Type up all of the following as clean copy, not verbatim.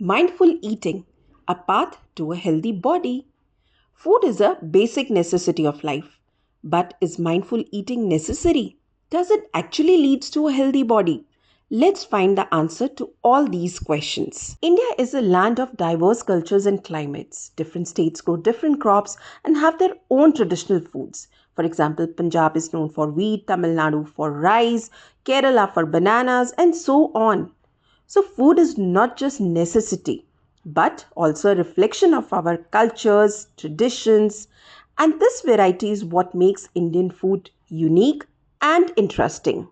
Mindful eating, a path to a healthy body. Food is a basic necessity of life. But is mindful eating necessary? Does it actually lead to a healthy body? Let's find the answer to all these questions. India is a land of diverse cultures and climates. Different states grow different crops and have their own traditional foods. For example, Punjab is known for wheat, Tamil Nadu for rice, Kerala for bananas, and so on. So, food is not just necessity, but also a reflection of our cultures, traditions, and this variety is what makes Indian food unique and interesting.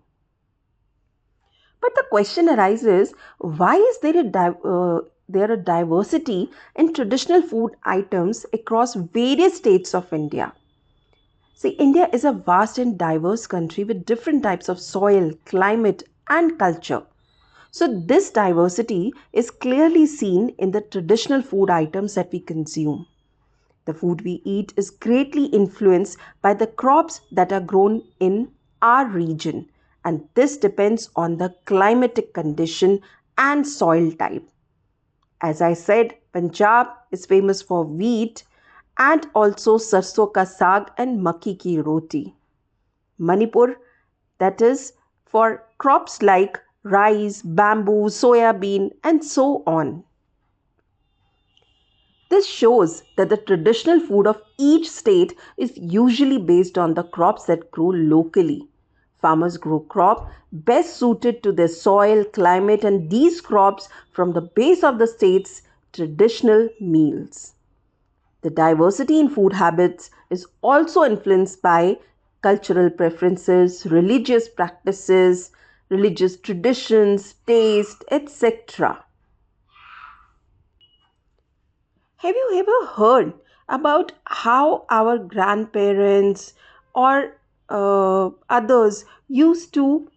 But the question arises, why is there a diversity in traditional food items across various states of India? See, India is a vast and diverse country with different types of soil, climate, and culture. So, this diversity is clearly seen in the traditional food items that we consume. The food we eat is greatly influenced by the crops that are grown in our region, and this depends on the climatic condition and soil type. As I said, Punjab is famous for wheat and also sarson ka saag and makki ki roti. Manipur, that is for crops like rice, bamboo, soya bean, and so on. This shows that the traditional food of each state is usually based on the crops that grow locally. Farmers grow crops best suited to their soil, climate, and these crops from the base of the state's traditional meals. The diversity in food habits is also influenced by cultural preferences, religious practices, religious traditions, taste, etc. Have you ever heard about how our grandparents or others used to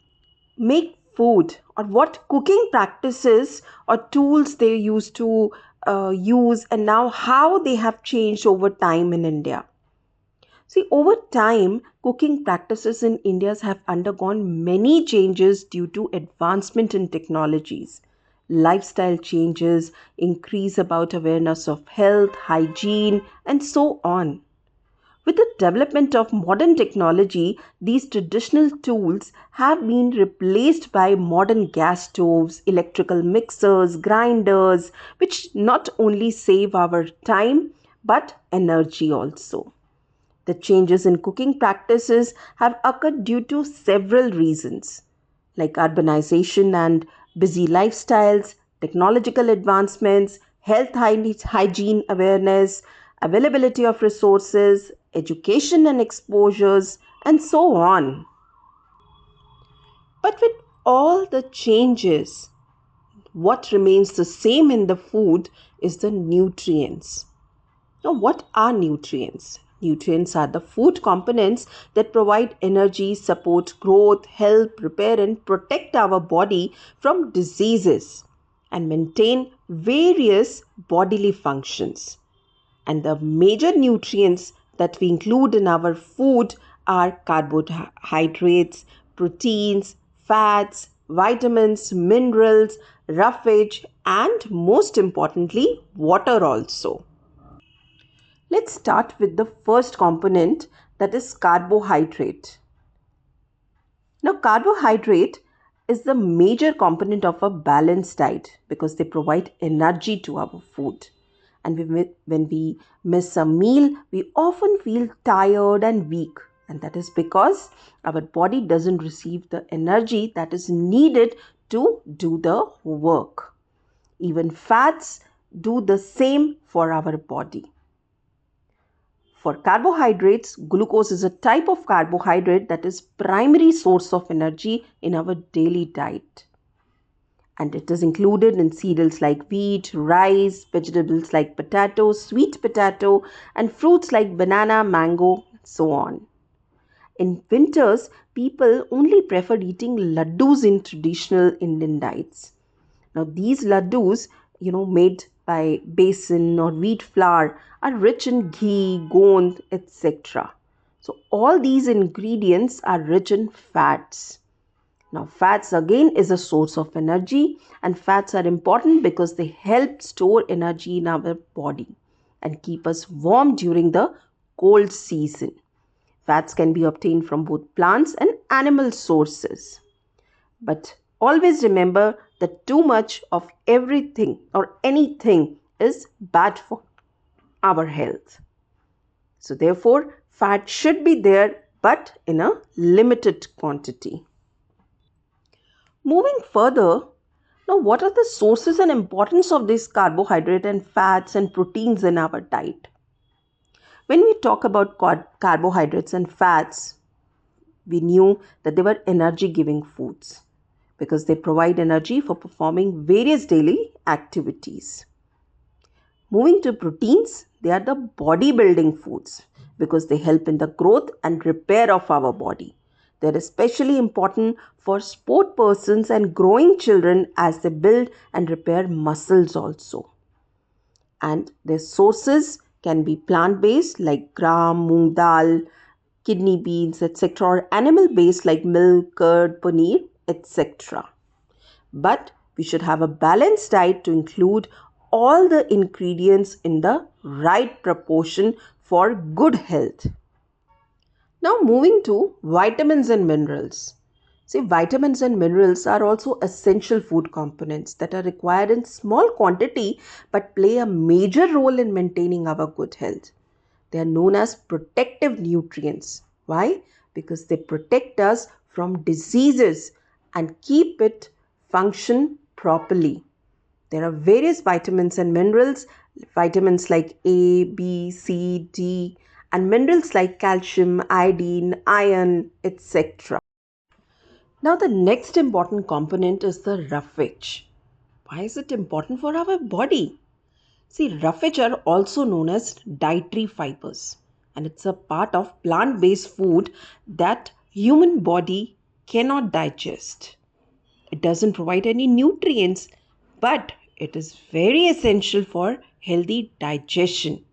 make food, or what cooking practices or tools they used to use, and now how they have changed over time in India? See, over time, cooking practices in India have undergone many changes due to advancement in technologies. Lifestyle changes, increase about awareness of health, hygiene, and so on. With the development of modern technology, these traditional tools have been replaced by modern gas stoves, electrical mixers, grinders, which not only save our time but energy also. The changes in cooking practices have occurred due to several reasons, like urbanization and busy lifestyles, technological advancements, hygiene awareness, availability of resources, education and exposures, and so on. But with all the changes, what remains the same in the food is the nutrients. Now, what are nutrients? Nutrients are the food components that provide energy, support growth, help repair, and protect our body from diseases and maintain various bodily functions. And the major nutrients that we include in our food are carbohydrates, proteins, fats, vitamins, minerals, roughage, and most importantly, water also. Let's start with the first component, that is carbohydrate. Now, carbohydrate is the major component of a balanced diet because they provide energy to our food. And when we miss a meal, we often feel tired and weak. And that is because our body doesn't receive the energy that is needed to do the work. Even fats do the same for our body. For carbohydrates, glucose is a type of carbohydrate that is primary source of energy in our daily diet. And it is included in cereals like wheat, rice, vegetables like potato, sweet potato, and fruits like banana, mango, and so on. In winters, people only prefer eating laddus in traditional Indian diets. Now, these laddus, made by besan or wheat flour, are rich in ghee, gond, etc. So, all these ingredients are rich in fats. Now, fats again is a source of energy, and fats are important because they help store energy in our body and keep us warm during the cold season. Fats can be obtained from both plants and animal sources. But always remember that too much of everything or anything is bad for our health. So, therefore, fat should be there but in a limited quantity. Moving further, now what are the sources and importance of these carbohydrate and fats and proteins in our diet? When we talk about carbohydrates and fats, we knew that they were energy giving foods because they provide energy for performing various daily activities. Moving to proteins, they are the bodybuilding foods because they help in the growth and repair of our body. They're especially important for sport persons and growing children as they build and repair muscles also. And their sources can be plant-based like gram, moong dal, kidney beans, etc., or animal-based like milk, curd, paneer, etc. But we should have a balanced diet to include all the ingredients in the right proportion for good health. Now, moving to vitamins and minerals. See, vitamins and minerals are also essential food components that are required in small quantity but play a major role in maintaining our good health. They are known as protective nutrients. Why? Because they protect us from diseases and keep it function properly. There are various vitamins and minerals, vitamins like A, B, C, D, and minerals like calcium, iodine, iron, etc. Now, the next important component is the roughage. Why is it important for our body? See, roughage are also known as dietary fibers, and it's a part of plant-based food that human body cannot digest. It doesn't provide any nutrients, but it is very essential for healthy digestion.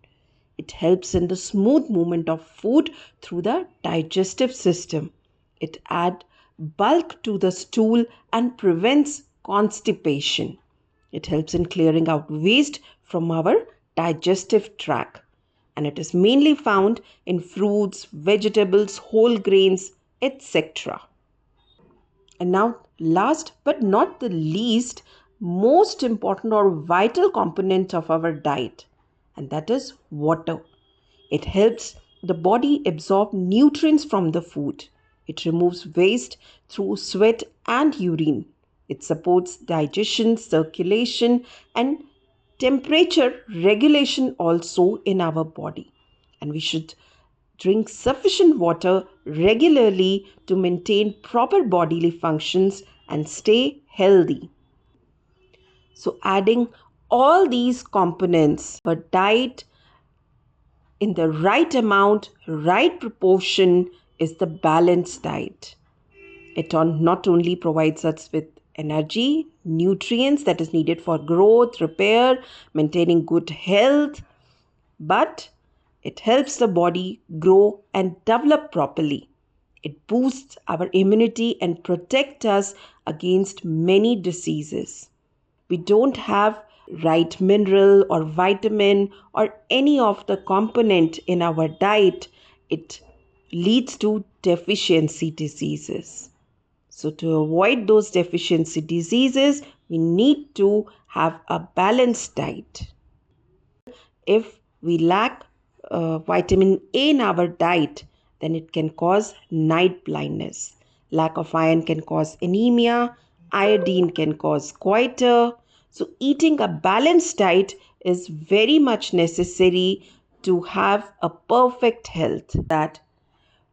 It helps in the smooth movement of food through the digestive system. It adds bulk to the stool and prevents constipation. It helps in clearing out waste from our digestive tract. And it is mainly found in fruits, vegetables, whole grains, etc. And now, last but not the least, most important or vital component of our diet, and that is water. It helps the body absorb nutrients from the food. It removes waste through sweat and urine. It supports digestion, circulation, and temperature regulation also in our body. And we should drink sufficient water regularly to maintain proper bodily functions and stay healthy. So, adding all these components per diet in the right amount, right proportion is the balanced diet. It not only provides us with energy, nutrients that is needed for growth, repair, maintaining good health, but it helps the body grow and develop properly. It boosts our immunity and protects us against many diseases. We don't have right mineral or vitamin or any of the component in our diet, it leads to deficiency diseases. So, to avoid those deficiency diseases, we need to have a balanced diet. If we lack vitamin A in our diet, then it can cause night blindness. Lack of iron can cause anemia, iodine can cause goiter. So, eating a balanced diet is very much necessary to have a perfect health. That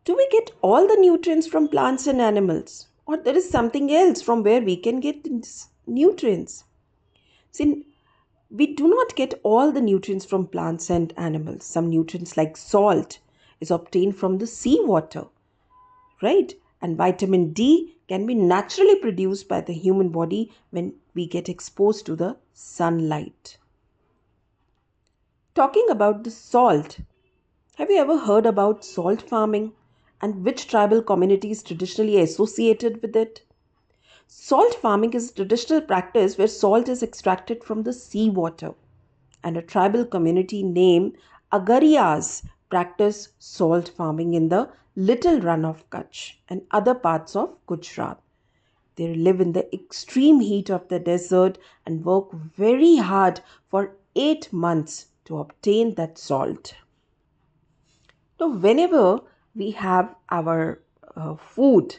do we get all the nutrients from plants and animals, or there is something else from where we can get these nutrients? See, we do not get all the nutrients from plants and animals. Some nutrients like salt is obtained from the seawater, right? And vitamin D can be naturally produced by the human body when we get exposed to the sunlight. Talking about the salt, have you ever heard about salt farming and which tribal community is traditionally associated with it? Salt farming is a traditional practice where salt is extracted from the seawater, and a tribal community named Agariyas practice salt farming in the Little Run of Kutch and other parts of Gujarat. They live in the extreme heat of the desert and work very hard for 8 months to obtain that salt. Now, whenever we have our food,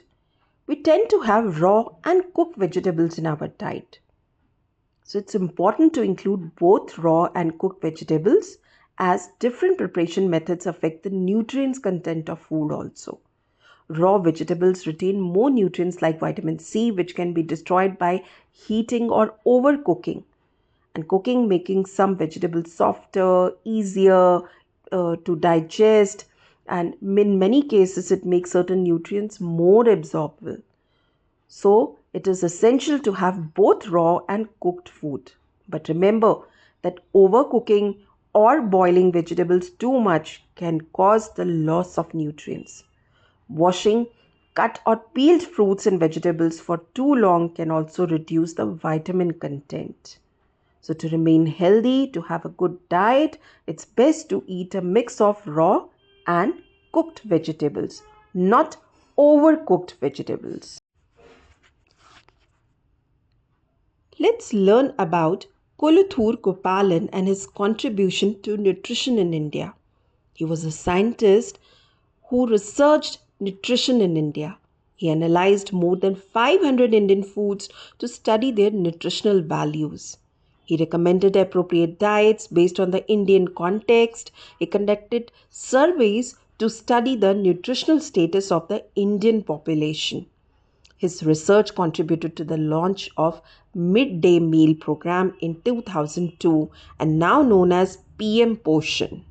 we tend to have raw and cooked vegetables in our diet. So, it's important to include both raw and cooked vegetables as different preparation methods affect the nutrients content of food also. Raw vegetables retain more nutrients like vitamin C, which can be destroyed by heating or overcooking. And cooking making some vegetables softer, easier to digest, and in many cases, it makes certain nutrients more absorbable. So, it is essential to have both raw and cooked food. But remember that overcooking or boiling vegetables too much can cause the loss of nutrients. Washing cut or peeled fruits and vegetables for too long can also reduce the vitamin content. So, to remain healthy, to have a good diet, it's best to eat a mix of raw and cooked vegetables, not overcooked vegetables. Let's learn about Koluthur Gopalan and his contribution to nutrition in India. He was a scientist who researched nutrition in India. He analyzed more than 500 Indian foods to study their nutritional values. He recommended appropriate diets based on the Indian context. He conducted surveys to study the nutritional status of the Indian population. His research contributed to the launch of Midday Meal Program in 2002 and now known as PM Poshan.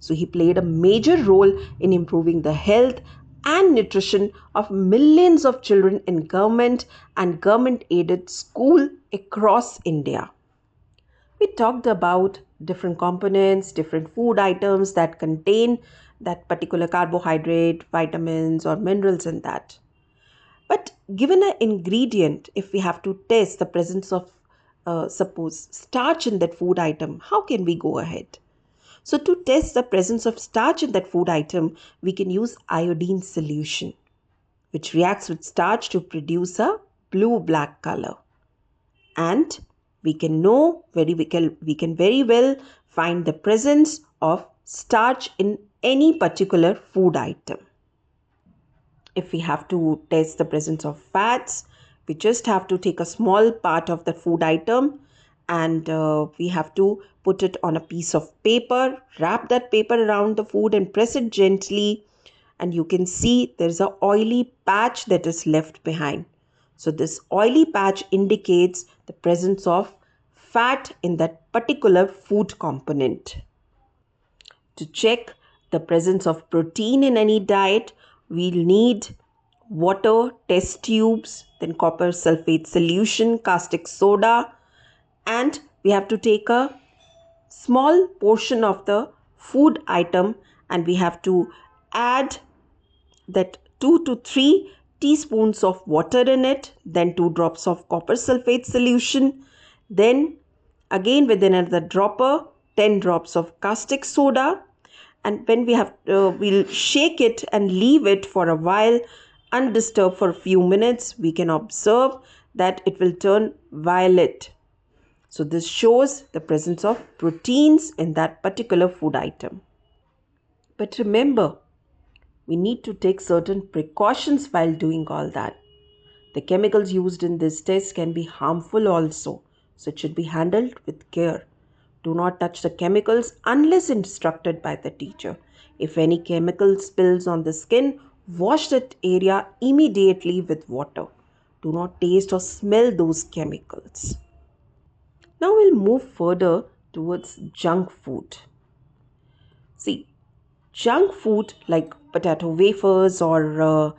So he played a major role in improving the health and nutrition of millions of children in government and government aided school across India. We talked about different components, different food items that contain that particular carbohydrate, vitamins or minerals in that. But given an ingredient, if we have to test the presence of, suppose, starch in that food item, how can we go ahead? So, to test the presence of starch in that food item, we can use iodine solution, which reacts with starch to produce a blue black color. And we can very well find the presence of starch in any particular food item. If we have to test the presence of fats, we just have to take a small part of the food item and we have to put it on a piece of paper, wrap that paper around the food and press it gently, and you can see there's a oily patch that is left behind. So this oily patch indicates the presence of fat in that particular food component. To check the presence of protein in any diet, we'll need water, test tubes, then copper sulfate solution, caustic soda, and we have to take a small portion of the food item and we have to add that 2 to 3 teaspoons of water in it, then 2 drops of copper sulfate solution, then again with another dropper 10 drops of caustic soda, and when we'll shake it and leave it for a while undisturbed for a few minutes. We can observe that it will turn violet. So this shows the presence of proteins in that particular food item. But remember, we need to take certain precautions while doing all that. The chemicals used in this test can be harmful also, so it should be handled with care. Do not touch the chemicals unless instructed by the teacher. If any chemical spills on the skin, wash that area immediately with water. Do not taste or smell those chemicals. Now we'll move further towards junk food. See, junk food like potato wafers or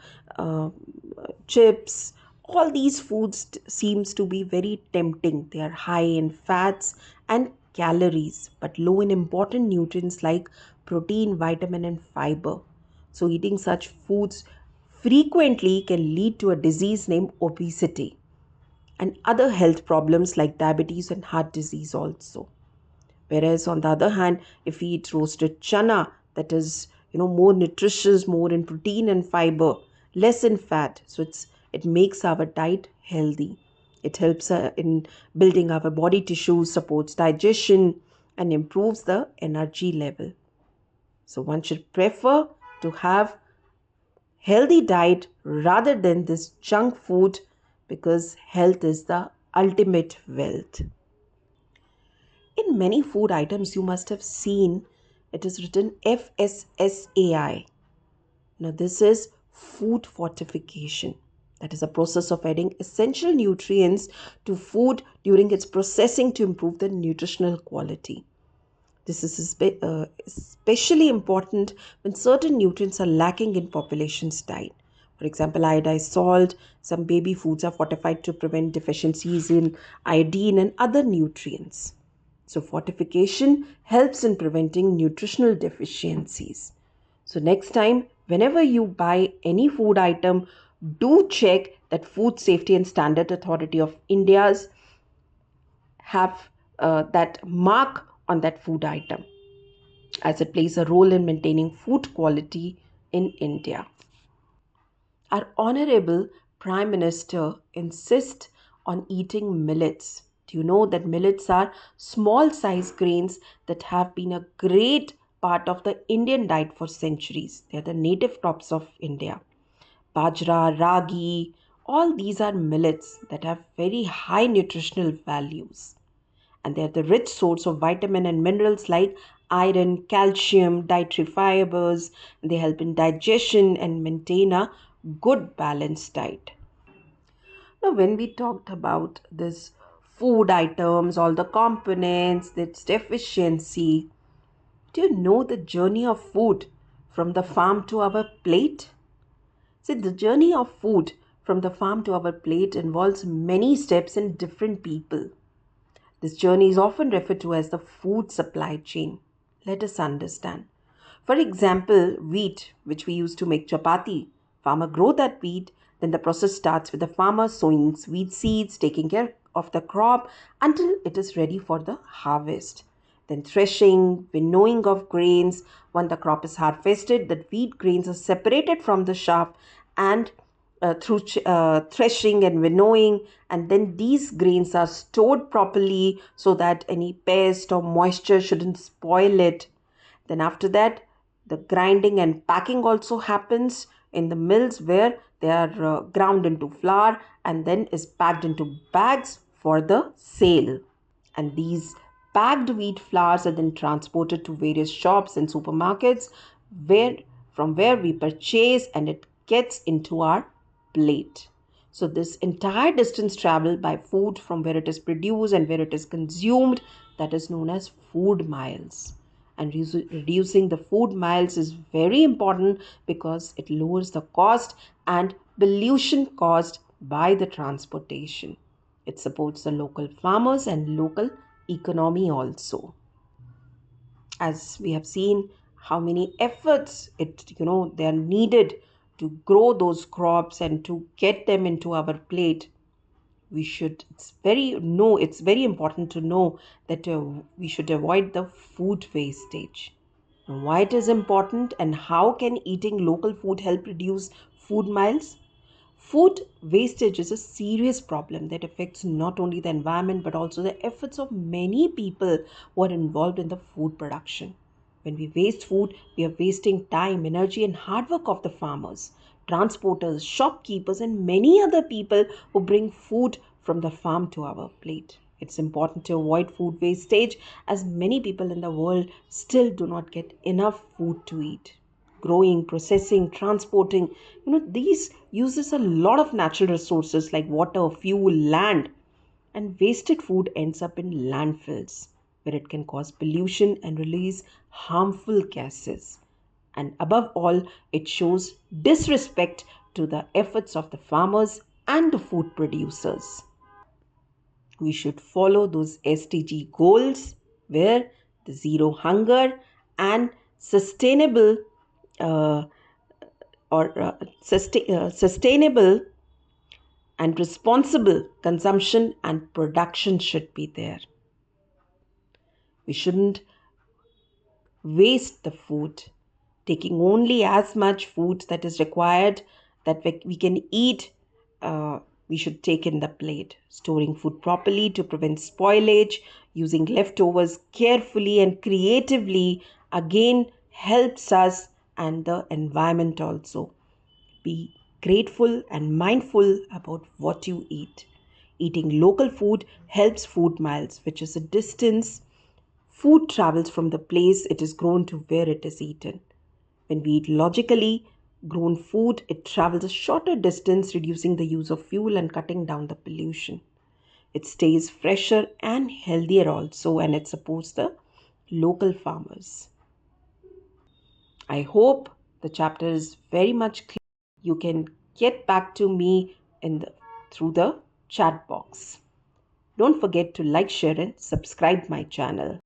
chips, all these foods seems to be very tempting. They are high in fats and calories but low in important nutrients like protein, vitamin and fiber. So eating such foods frequently can lead to a disease named obesity and other health problems like diabetes and heart disease also. Whereas on the other hand, if we eat roasted chana, that is, more nutritious, more in protein and fiber, less in fat, so it makes our diet healthy. It helps in building our body tissues, supports digestion, and improves the energy level. So one should prefer to have healthy diet rather than this junk food, because health is the ultimate wealth. In many food items, you must have seen it is written FSSAI. Now, this is food fortification. That is a process of adding essential nutrients to food during its processing to improve the nutritional quality. This is especially important when certain nutrients are lacking in population's diet. For example, iodized salt, some baby foods are fortified to prevent deficiencies in iodine and other nutrients. So, fortification helps in preventing nutritional deficiencies. So, next time, whenever you buy any food item, do check that Food Safety and Standard Authority of India's have that mark on that food item, as it plays a role in maintaining food quality in India. Our Honorable Prime Minister insists on eating millets. Do you know that millets are small sized grains that have been a great part of the Indian diet for centuries? They are the native crops of India. Bajra, ragi, all these are millets that have very high nutritional values, and they are the rich source of vitamin and minerals like iron, calcium, dietary fibers, and they help in digestion and maintain a good balanced diet. Now, when we talked about this food items, all the components, its deficiency, do you know the journey of food from the farm to our plate? See, the journey of food from the farm to our plate involves many steps in different people. This journey is often referred to as the food supply chain. Let us understand. For example, wheat, which we use to make chapati. Farmer grow that wheat, then the process starts with the farmer sowing wheat seeds, taking care of the crop until it is ready for the harvest. Then threshing, winnowing of grains. When the crop is harvested, the wheat grains are separated from the chaff and through threshing and winnowing, and then these grains are stored properly so that any pest or moisture shouldn't spoil it. Then after that, the grinding and packing also happens in the mills, where they are ground into flour and then is packed into bags for the sale. And these packed wheat flours are then transported to various shops and supermarkets, where from where we purchase, and it gets into our plate. So this entire distance traveled by food from where it is produced and where it is consumed, that is known as food miles. And reducing the food miles is very important because it lowers the cost and pollution caused by the transportation. It supports the local farmers and local economy also. As we have seen how many efforts they are needed to grow those crops and to get them into our plate, we should it's very important to know that we should avoid the food wastage. Now, why it is important and how can eating local food help reduce food miles? Food wastage is a serious problem that affects not only the environment but also the efforts of many people who are involved in the food production. When we waste food, we are wasting time, energy, and hard work of the farmers, transporters, shopkeepers, and many other people who bring food from the farm to our plate. It's important to avoid food wastage as many people in the world still do not get enough food to eat. Growing, processing, transporting, these uses a lot of natural resources like water, fuel, land, and wasted food ends up in landfills where it can cause pollution and release harmful gases. And above all, it shows disrespect to the efforts of the farmers and the food producers. We should follow those SDG goals where the zero hunger and sustainable uh, or sustainable and responsible consumption and production should be there. We shouldn't waste the food, taking only as much food that is required that we can eat. We should take in the plate, storing food properly to prevent spoilage, using leftovers carefully and creatively again helps us and the environment also. Be grateful and mindful about what you eat. Eating local food helps food miles, which is a distance food travels from the place it is grown to where it is eaten. When we eat logically grown food, it travels a shorter distance, reducing the use of fuel and cutting down the pollution. It stays fresher and healthier also, and it supports the local farmers. I hope the chapter is very much clear. You can get back to me through the chat box. Don't forget to like, share, and subscribe my channel.